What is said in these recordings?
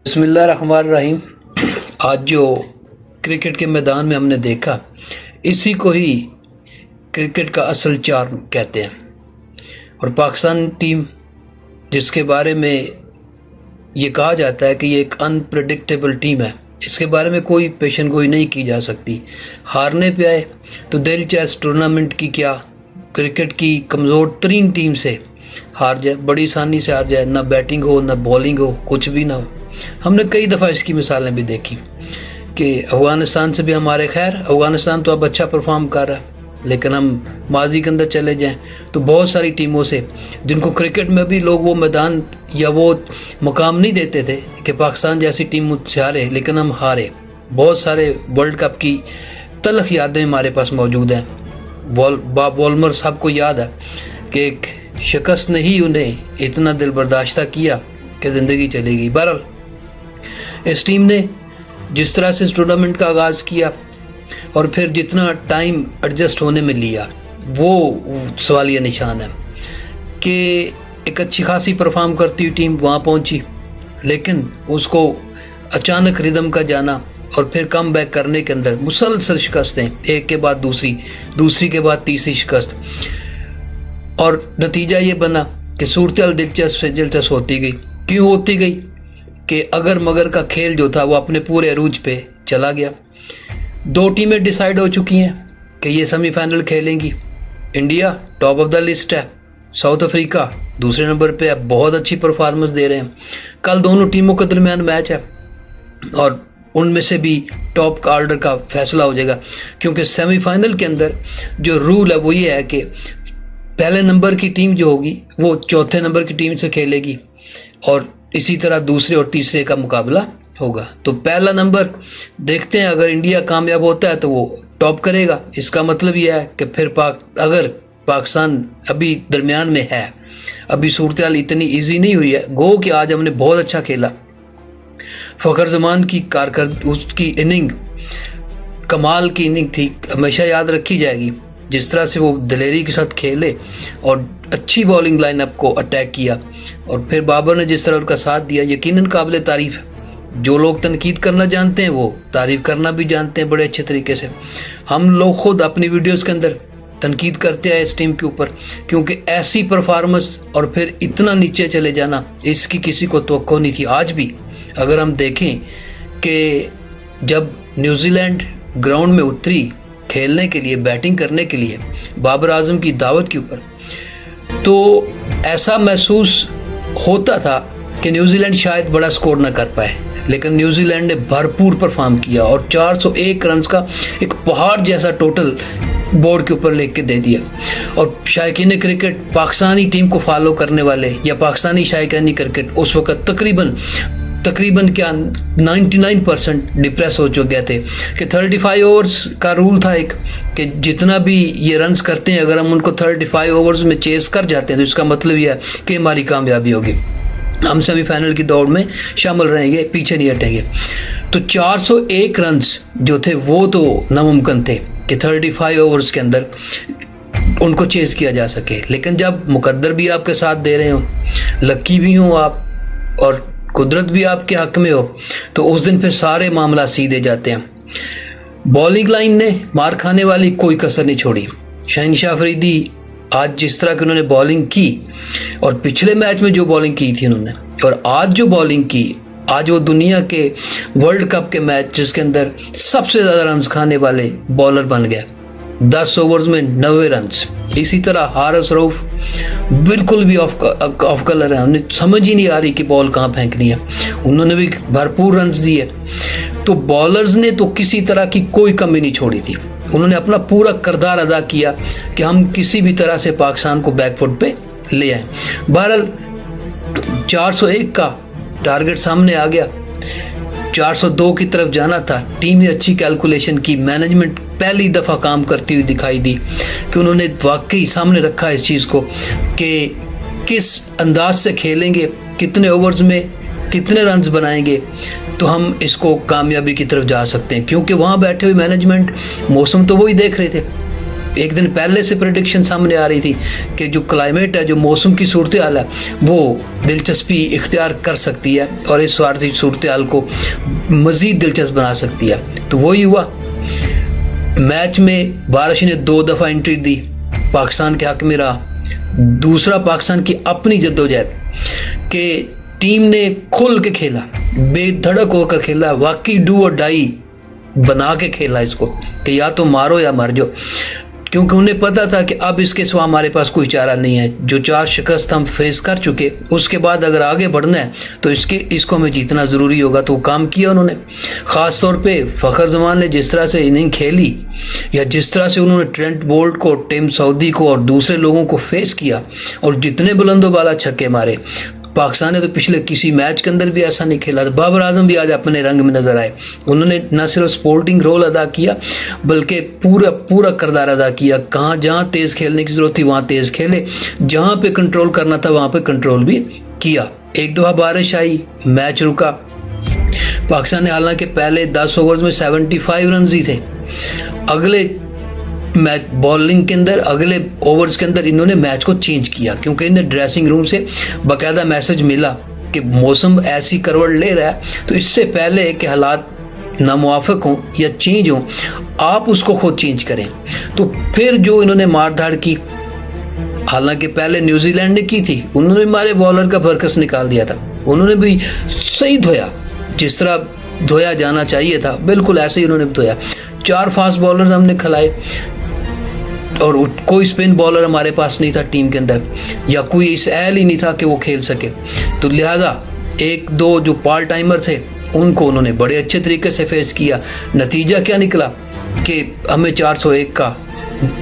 बिस्मिल्लाहिर्रहमानिर्रहीम। आज जो क्रिकेट के मैदान में हमने देखा, इसी को ही क्रिकेट का असल चार्म कहते हैं। और पाकिस्तान टीम, जिसके बारे में ये कहा जाता है कि ये एक अनप्रेडिक्टेबल टीम है, इसके बारे में कोई पेशन गोई नहीं की जा सकती। हारने पे आए तो दिल चाहे टूर्नामेंट की क्या, क्रिकेट की कमज़ोर तरीन टीम से हार जाए, बड़ी आसानी से हार जाए, ना बैटिंग हो ना बॉलिंग हो, कुछ भी ना हो। हमने कई दफ़ा इसकी मिसालें भी देखी कि अफ़गानिस्तान से भी हमारे, खैर अफ़गानिस्तान तो अब अच्छा परफॉर्म कर रहा है, लेकिन हम माजी के अंदर चले जाएं तो बहुत सारी टीमों से, जिनको क्रिकेट में भी लोग वो मैदान या वो मुकाम नहीं देते थे कि पाकिस्तान जैसी टीम मुझसे हारे, लेकिन हम हारे। बहुत सारे वर्ल्ड कप की तलख यादें हमारे पास मौजूद हैं। बॉब वॉल्मर साहब को याद है कि एक शिकस्त ने ही उन्हें इतना दिल बर्दाश्त किया कि ज़िंदगी चली गई। बहरहाल इस टीम ने जिस तरह से इस टूर्नामेंट का आगाज़ किया और फिर जितना टाइम एडजस्ट होने में लिया, वो सवालिया निशान है कि एक अच्छी खासी परफॉर्म करती हुई टीम वहाँ पहुँची, लेकिन उसको अचानक रिदम का जाना और फिर कम बैक करने के अंदर मुसलसल शिकस्तें, एक के बाद दूसरी, दूसरी के बाद तीसरी शिकस्त, और नतीजा ये बना कि सूरत दिलचस्प से दिलचस्प होती गई। क्यों होती गई कि अगर मगर का खेल जो था वो अपने पूरे अरूज पे चला गया। दो टीमें डिसाइड हो चुकी हैं कि ये सेमीफाइनल खेलेंगी। India top of the list है, साउथ अफ्रीका दूसरे नंबर पे है, बहुत अच्छी परफॉर्मेंस दे रहे हैं। कल दोनों टीमों के दरमियान मैच है और उनमें से भी टॉप का ऑर्डर का फैसला हो जाएगा, क्योंकि सेमीफाइनल के अंदर जो रूल है वो ये है कि पहले नंबर की टीम जो होगी वो चौथे नंबर की टीम से खेलेगी और इसी तरह दूसरे और तीसरे का मुकाबला होगा। तो पहला नंबर देखते हैं, अगर इंडिया कामयाब होता है तो वो टॉप करेगा। इसका मतलब यह है कि फिर अगर पाकिस्तान अभी दरमियान में है, अभी सूरत हाल इतनी ईजी नहीं हुई है। गो कि आज हमने बहुत अच्छा खेला, फ़खर जमान की कारकर्दगी, उसकी इनिंग कमाल की इनिंग थी, हमेशा याद रखी जाएगी। जिस तरह से वो दिलेरी के साथ खेले और अच्छी बॉलिंग लाइनअप को अटैक किया, और फिर बाबर ने जिस तरह उनका साथ दिया, यकीनन काबिल तारीफ़ है। जो लोग तनकीद करना जानते हैं वो तारीफ़ करना भी जानते हैं बड़े अच्छे तरीके से। हम लोग खुद अपनी वीडियोस के अंदर तनकीद करते हैं इस टीम के ऊपर, क्योंकि ऐसी परफॉर्मेंस और फिर इतना नीचे चले जाना, इसकी किसी को तवक्को नहीं थी। आज भी अगर हम देखें कि जब न्यूजीलैंड ग्राउंड में उतरी खेलने के लिए, बैटिंग करने के लिए बाबर आजम की दावत के ऊपर, तो ऐसा महसूस होता था कि न्यूजीलैंड शायद बड़ा स्कोर ना कर पाए, लेकिन न्यूजीलैंड ने भरपूर परफॉर्म किया और 401 रन का एक पहाड़ जैसा टोटल बोर्ड के ऊपर लेके दे दिया। और शायकीन क्रिकेट, पाकिस्तानी टीम को फॉलो करने वाले या पाकिस्तानी शायकीन क्रिकेट उस वक्त तकरीबन क्या 99% डिप्रेस हो चुके थे कि 35 ओवर्स का रूल था एक, कि जितना भी ये रन्स करते हैं अगर हम उनको 35 ओवर्स में चेस कर जाते हैं तो इसका मतलब यह है कि हमारी कामयाबी होगी, हम सेमीफाइनल की दौड़ में शामिल रहेंगे, पीछे नहीं हटेंगे। तो 401 रन्स जो थे वो तो नामुमकिन थे कि 35 ओवर्स के अंदर उनको चेस किया जा सके। लेकिन जब मुकद्दर भी आपके साथ दे रहे हो, लकी भी हो आप और कुदरत भी आपके हक में हो, तो उस दिन फिर सारे मामला सीधे जाते हैं। बॉलिंग लाइन ने मार खाने वाली कोई कसर नहीं छोड़ी। शहनशाह अफरीदी आज जिस तरह की उन्होंने बॉलिंग की, और पिछले मैच में जो बॉलिंग की थी उन्होंने, और आज जो बॉलिंग की, आज वो दुनिया के वर्ल्ड कप के मैच जिसके अंदर सबसे ज़्यादा रन खाने वाले बॉलर बन गया, 10 ओवर्स में 90 रन। इसी तरह हारिस रऊफ बिल्कुल भी ऑफ कलर है, उन्हें समझ ही नहीं आ रही कि बॉल कहाँ फेंकनी है, उन्होंने भी भरपूर रन दिए। तो बॉलर्स ने तो किसी तरह की कोई कमी नहीं छोड़ी थी, उन्होंने अपना पूरा किरदार अदा किया कि हम किसी भी तरह से पाकिस्तान को बैकफुट पे ले आए। बहरहाल 401 का टारगेट सामने आ गया, 402 की तरफ जाना था। टीम ने अच्छी कैलकुलेशन की, मैनेजमेंट पहली दफ़ा काम करती हुई दिखाई दी कि उन्होंने वाकई सामने रखा इस चीज़ को कि किस अंदाज से खेलेंगे, कितने ओवर्स में कितने रन्स बनाएंगे तो हम इसको कामयाबी की तरफ जा सकते हैं। क्योंकि वहाँ बैठे हुए मैनेजमेंट मौसम तो वही देख रहे थे, एक दिन पहले से प्रेडिक्शन सामने आ रही थी कि जो क्लाइमेट है, जो मौसम की सूरत हाल है, वो दिलचस्पी इख्तियार कर सकती है और इस स्वार्थी सूरत हाल को मज़ीद दिलचस्प बना सकती है। तो वही हुआ। मैच में बारिश ने 2 दफ़ा एंट्री दी, पाकिस्तान के हक में रहा। दूसरा, पाकिस्तान की अपनी जद्दोजहद कि टीम ने खुल के खेला, बेधड़क होकर खेला, वाकई डू और डाई बना के खेला इसको कि या तो मारो या मर जाओ, क्योंकि उन्हें पता था कि अब इसके सिवा हमारे पास कोई चारा नहीं है। जो 4 शिकस्त हम फेस कर चुके, उसके बाद अगर आगे बढ़ना है तो इसको हमें जीतना ज़रूरी होगा। तो काम किया उन्होंने। ख़ास तौर पे फ़खर जमान ने जिस तरह से इनिंग खेली, या जिस तरह से उन्होंने ट्रेंट बोल्ट को, टिम साउदी को और दूसरे लोगों को फेस किया और जितने बुलंदोबाला छक्के मारे, पाकिस्तान ने तो पिछले किसी मैच के अंदर भी ऐसा नहीं खेला था। बाबर आजम भी आज अपने रंग में नजर आए। उन्होंने न सिर्फ स्पोर्टिंग रोल अदा किया बल्कि पूरा किरदार अदा किया। कहाँ जहाँ तेज़ खेलने की ज़रूरत थी वहाँ तेज़ खेले, जहाँ पे कंट्रोल करना था वहाँ पे कंट्रोल भी किया। एक दफ़ा बारिश आई, मैच रुका। पाकिस्तान ने हालांकि पहले 10 ओवर्स में 75 रन ही थे। अगले मैच बॉलिंग के अंदर, अगले ओवर्स के अंदर इन्होंने मैच को चेंज किया, क्योंकि इन्हें ड्रेसिंग रूम से बाकायदा मैसेज मिला कि मौसम ऐसी करवट ले रहा है, तो इससे पहले कि हालात नामुवाफिक हों या चेंज हों, आप उसको खुद चेंज करें। तो फिर जो इन्होंने मारधाड़ की, हालांकि पहले न्यूजीलैंड ने की थी, उन्होंने भी हमारे बॉलर का बरकस निकाल दिया था। उन्होंने भी सही धोया, जिस तरह धोया जाना चाहिए था, बिल्कुल ऐसे ही उन्होंने धोया। 4 फास्ट बॉलर हमने खिलाए और कोई स्पिन बॉलर हमारे पास नहीं था टीम के अंदर, या कोई इस एल ही नहीं था कि वो खेल सके। तो लिहाजा 1-2 जो पाल टाइमर थे उनको उन्होंने बड़े अच्छे तरीके से फेस किया। नतीजा क्या निकला कि हमें 401 का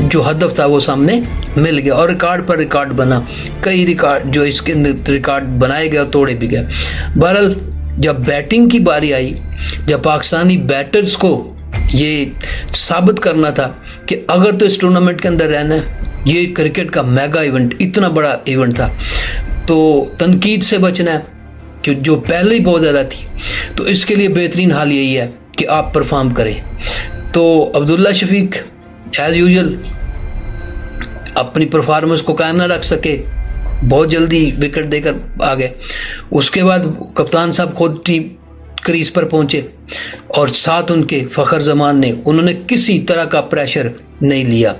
जो हदफ था वो सामने मिल गया और रिकॉर्ड पर रिकॉर्ड बना। कई रिकॉर्ड जो इसके अंदर रिकॉर्ड बनाए गए और तोड़े भी गए। बहरहाल जब बैटिंग की बारी आई, जब पाकिस्तानी बैटर्स को ये साबित करना था कि अगर तो इस टूर्नामेंट के अंदर रहना है, ये क्रिकेट का मेगा इवेंट, इतना बड़ा इवेंट था, तो तनकीद से बचना है कि जो पहले ही बहुत ज़्यादा थी, तो इसके लिए बेहतरीन हाल यही है कि आप परफॉर्म करें। तो अब्दुल्ला शफीक एज यूजुअल अपनी परफॉर्मेंस को कायम ना रख सके, बहुत जल्दी विकेट देकर आ गए। उसके बाद कप्तान साहब खुद टीम क्रीज पर पहुंचे और साथ उनके फ़खर जमान ने, उन्होंने किसी तरह का प्रेशर नहीं लिया,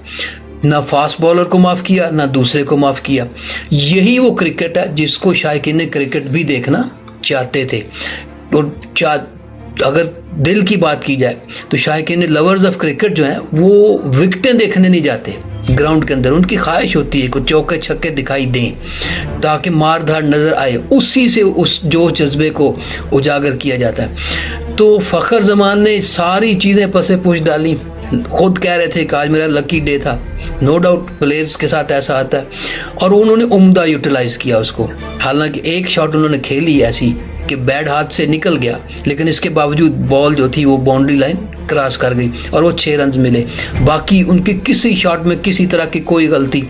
ना फास्ट बॉलर को माफ़ किया ना दूसरे को माफ़ किया। यही वो क्रिकेट है जिसको शायकीन क्रिकेट भी देखना चाहते थे। तो अगर दिल की बात की जाए तो शायकीन लवर्स ऑफ क्रिकेट जो हैं वो विकेटें देखने नहीं जाते ग्राउंड के अंदर। उनकी ख्वाहिश होती है कुछ चौके छक्के दिखाई दें ताकि मारधाड़ नज़र आए, उसी से उस जोश जज्बे को उजागर किया जाता है। तो फ़खर जमान ने सारी चीज़ें पसे पूछ डाली। खुद कह रहे थे कि आज मेरा लकी डे था। नो डाउट प्लेयर्स के साथ ऐसा आता है और उन्होंने उम्दा यूटिलाइज़ किया उसको। हालांकि एक शॉट उन्होंने खेली ऐसी कि बैट हाथ से निकल गया, लेकिन इसके बावजूद बॉल जो थी वो बाउंड्री लाइन क्रॉस कर गई और वो 6 रन मिले। बाकी उनके किसी शॉट में किसी तरह की कोई गलती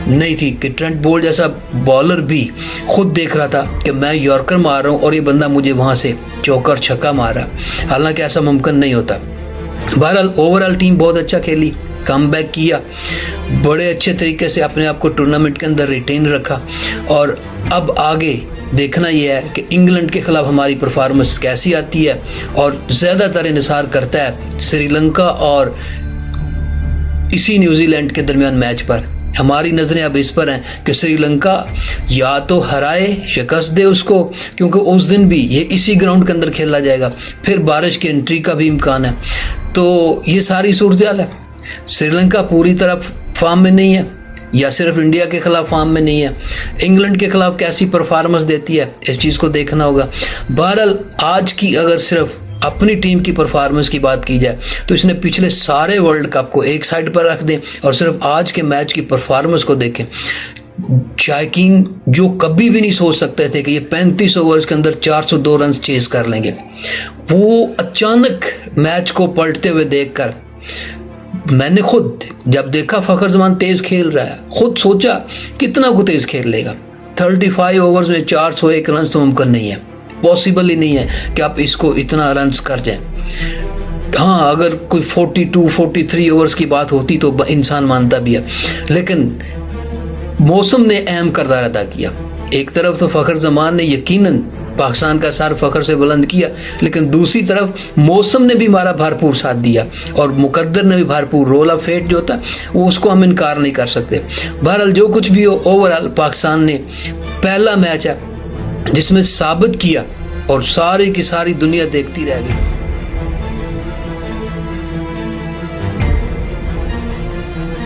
नहीं थी कि ट्रेंट बोल्ट जैसा बॉलर भी खुद देख रहा था कि मैं यॉर्कर मार रहा हूँ और ये बंदा मुझे वहाँ से चौकर छक्का मार रहा। हालांकि ऐसा मुमकिन नहीं होता। बहरहाल ओवरऑल टीम बहुत अच्छा खेली, कमबैक किया, बड़े अच्छे तरीके से अपने आप को टूर्नामेंट के अंदर रिटेन रखा। और अब आगे देखना यह है कि इंग्लैंड के खिलाफ हमारी परफॉर्मेंस कैसी आती है और ज़्यादातर इंहिसार करता है श्रीलंका और इसी न्यूजीलैंड के दरमियान मैच पर। हमारी नज़रें अब इस पर हैं कि श्रीलंका या तो हराए, शिकस्त दे उसको, क्योंकि उस दिन भी ये इसी ग्राउंड के अंदर खेला जाएगा, फिर बारिश की एंट्री का भी इम्कान है। तो ये सारी सूरत हाल है। श्रीलंका पूरी तरह फॉर्म में नहीं है या सिर्फ इंडिया के खिलाफ फॉर्म में नहीं है। इंग्लैंड के खिलाफ कैसी परफॉर्मेंस देती है इस चीज़ को देखना होगा। बहरहाल आज की अगर सिर्फ अपनी टीम की परफॉर्मेंस की बात की जाए तो इसने पिछले सारे वर्ल्ड कप को एक साइड पर रख दें और सिर्फ आज के मैच की परफॉर्मेंस को देखें। शायकीन जो कभी भी नहीं सोच सकते थे कि ये 35 ओवर्स के अंदर 402 रन चेज कर लेंगे, वो अचानक मैच को पलटते हुए देखकर मैंने खुद जब देखा फ़खर जमान तेज खेल रहा है, खुद सोचा कितना को तेज खेल लेगा। 35 ओवर्स में 401 रन तो मुमकिन नहीं है, पॉसिबल ही नहीं है कि आप इसको इतना रन कर जाएं। हाँ, अगर कोई 42 43 ओवर्स की बात होती तो इंसान मानता भी है, लेकिन मौसम ने अहम किरदार अदा किया। एक तरफ तो फ़खर जमान ने यकीनन पाकिस्तान का सर फ़खर से बुलंद किया, लेकिन दूसरी तरफ मौसम ने भी हमारा भरपूर साथ दिया और मुकद्दर ने भी भरपूर, रोल ऑफ फेट जो होता है वो उसको हम इनकार नहीं कर सकते। बहरहाल जो कुछ भी हो, ओवरऑल पाकिस्तान ने पहला मैच है जिसमें साबित किया और सारी की सारी दुनिया देखती रह गई